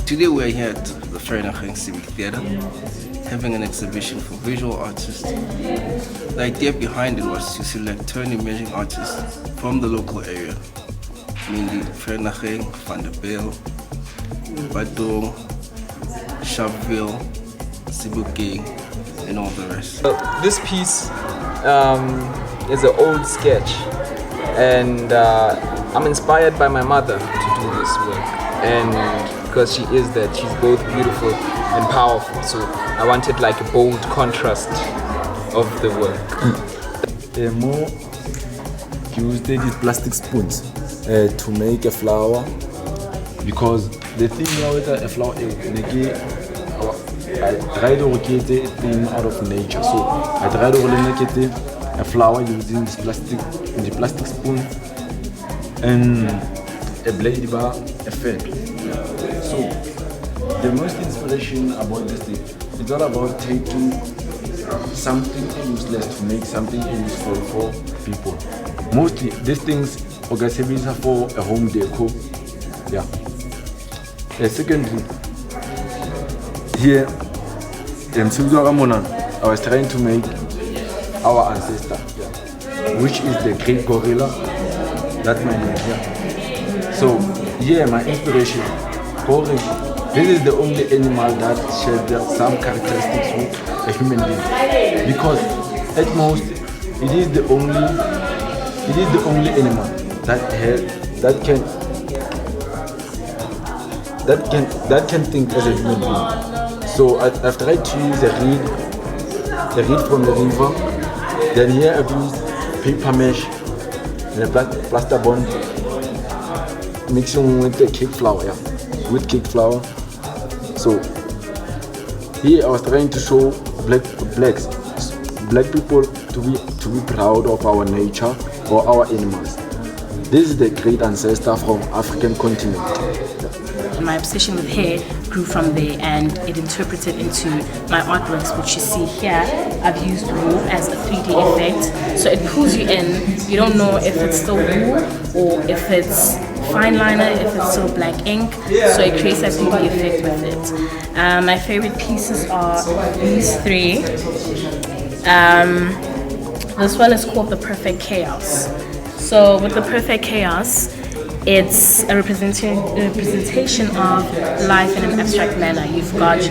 Today we're here at the Vereniging Civic Theatre having an exhibition for visual artists. The idea behind it was to select 20 emerging artists from the local area, mainly Vereniging, Van der Bijl, Badong, Sharpeville, Sedibeng, and all the rest. This piece is an old sketch, and I'm inspired by my mother to do this work, and because she is that, she's both beautiful and powerful, so I wanted like a bold contrast of the work. More used these plastic spoons to make a flower, because the thing now with a flower I tried to create a thing out of nature, so I tried to make a flower using this plastic spoon and a blade bar, a fan. So the most inspiration about this thing, it's all about taking something useless to make something useful for people. Mostly these things are for a home decor. Yeah. Secondly, here I was trying to make our ancestor, which is the great gorilla. That's my name here. So yeah, my inspiration, this is the only animal that shares some characteristics with a human being, because at most it is the only animal that can think as a human being. So I've tried to use a reed from the river. Then here I've used paper mesh and a plaster bond, mixing with the cake flour, with cake flour. So here I was trying to show black people to be proud of our nature or our animals. This is the great ancestor from African continent. My obsession with hair grew from there, and it interpreted into my artworks, which you see here. I've used wool as a 3D effect, so it pulls you in. You don't know if it's still wool or if it's fine liner, if it's still black ink, so it creates a 3D effect with it. My favorite pieces are these three. This one is called The Perfect Chaos. So with The Perfect Chaos, it's a representation of life in an abstract manner. You've got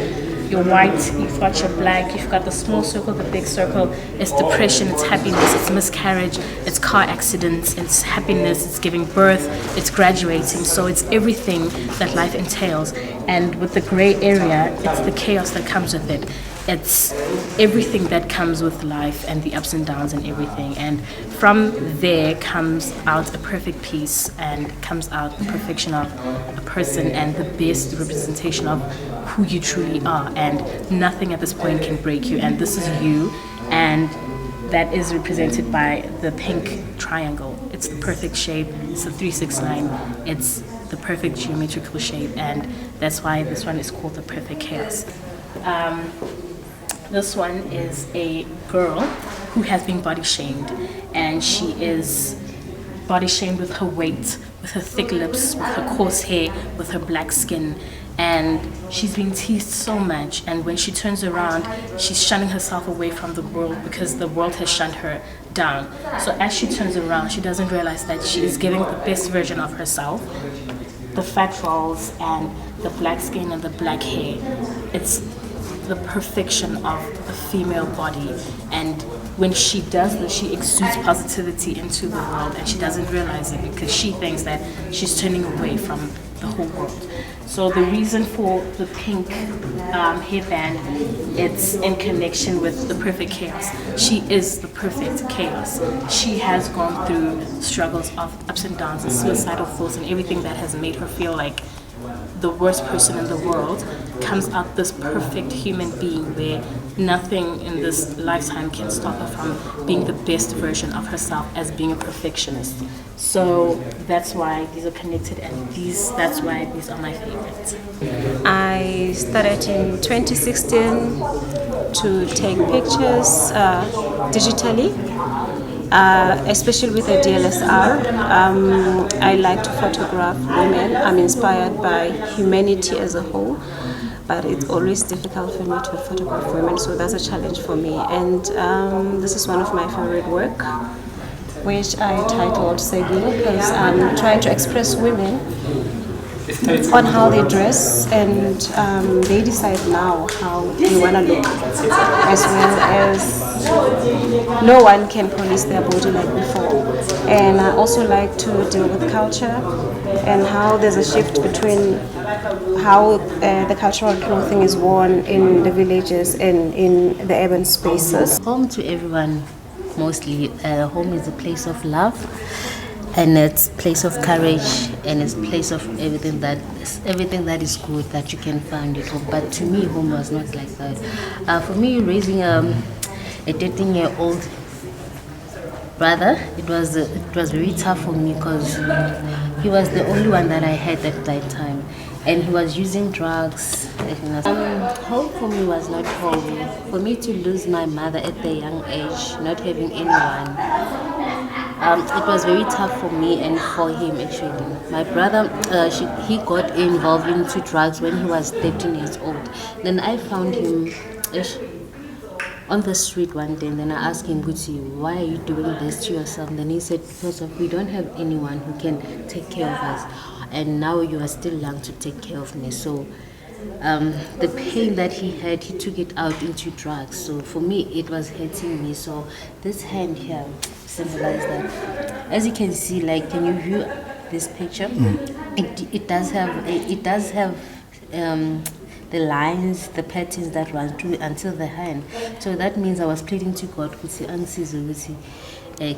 your white, you've got your black, you've got the small circle, the big circle. It's depression, it's happiness, it's miscarriage, it's car accidents, it's happiness, it's giving birth, it's graduating. So it's everything that life entails. And with the gray area, it's the chaos that comes with it. It's everything that comes with life and the ups and downs and everything. And from there comes out a perfect piece, and comes out the perfection of a person and the best representation of who you truly are. And nothing at this point can break you. And this is you. And that is represented by the pink triangle. It's the perfect shape. It's the 369. It's the perfect geometrical shape. And that's why this one is called The Perfect Chaos. This one is a girl who has been body shamed, and she is body shamed with her weight, with her thick lips, with her coarse hair, with her black skin, and she's been teased so much. And when she turns around, she's shunning herself away from the world because the world has shunned her down. So as she turns around, she doesn't realize that she is giving the best version of herself. The fat rolls and the black skin and the black hair, it's the perfection of a female body. And when she does this, she exudes positivity into the world, and she doesn't realize it because she thinks that she's turning away from the whole world. So the reason for the pink hairband, it's in connection with the perfect chaos. She is the perfect chaos. She has gone through struggles of ups and downs and suicidal thoughts and everything that has made her feel like the worst person in the world. Comes out this perfect human being where nothing in this lifetime can stop her from being the best version of herself as being a perfectionist. So that's why these are connected, and that's why these are my favorites. I started in 2016 to take pictures digitally, especially with the DLSR. I like to photograph women. I'm inspired by humanity as a whole, but it's always difficult for me to photograph women, so that's a challenge for me. And this is one of my favorite work, which I titled Sedibeng, because I'm trying to express women on how they dress, and they decide now how they want to look, as well as no one can police their body like before. And I also like to deal with culture and how there's a shift between how the cultural clothing is worn in the villages and in the urban spaces. Home to everyone, mostly. Home is a place of love, and it's place of courage, and it's place of everything that is good that you can find at home. But to me, home was not like that. For me, raising a 13-year-old brother, it was very tough for me, because he was the only one that I had at that time, and he was using drugs. Home for me was not home. For me to lose my mother at the young age, not having anyone, it was very tough for me and for him actually. My brother, he got involved into drugs when he was 13 years old. Then I found him on the street one day, and then I asked him, Gucci, why are you doing this to yourself? And then he said, because we don't have anyone who can take care of us, and now you are still young to take care of me. So the pain that he had, he took it out into drugs. So for me, it was hurting me. So this hand here symbolizes that. As you can see, like, can you view this picture? It does have the lines, the patterns that run through until the hand. So that means I was pleading to God,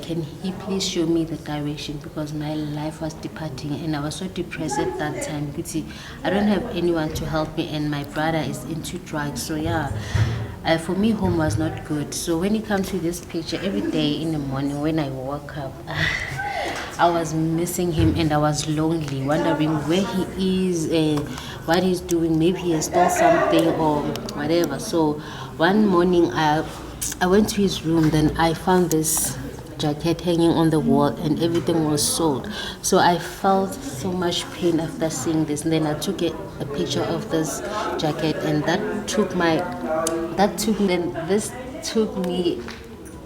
can he please show me the direction, because my life was departing and I was so depressed at that time. I don't have anyone to help me, and my brother is into drugs. So yeah, for me, home was not good. So when it comes to this picture, every day in the morning when I woke up, I was missing him, and I was lonely, wondering where he is, what he's doing. Maybe he has stole something or whatever. So one morning I went to his room, then I found this jacket hanging on the wall, and everything was sold. So I felt so much pain after seeing this, and then I took a picture of this jacket, and this took me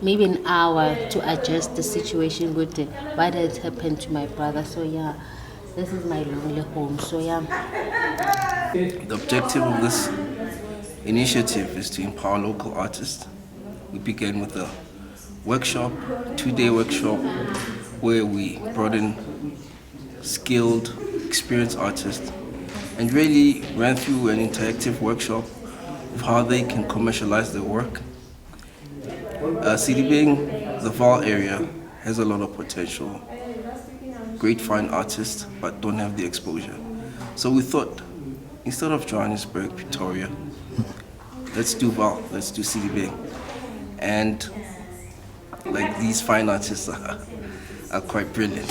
maybe an hour to adjust the situation with what had happened to my brother. So yeah, this is my lonely home. So yeah, the objective of this initiative is to empower local artists. We began with a workshop, 2-day workshop, where we brought in skilled, experienced artists and really ran through an interactive workshop of how they can commercialize their work. Sedibeng, the vaal area, has a lot of potential. Great fine artists, but don't have the exposure. So we thought, instead of Johannesburg, Pretoria, let's do vaal, let's do Sedibeng. And like, these fine artists are quite brilliant.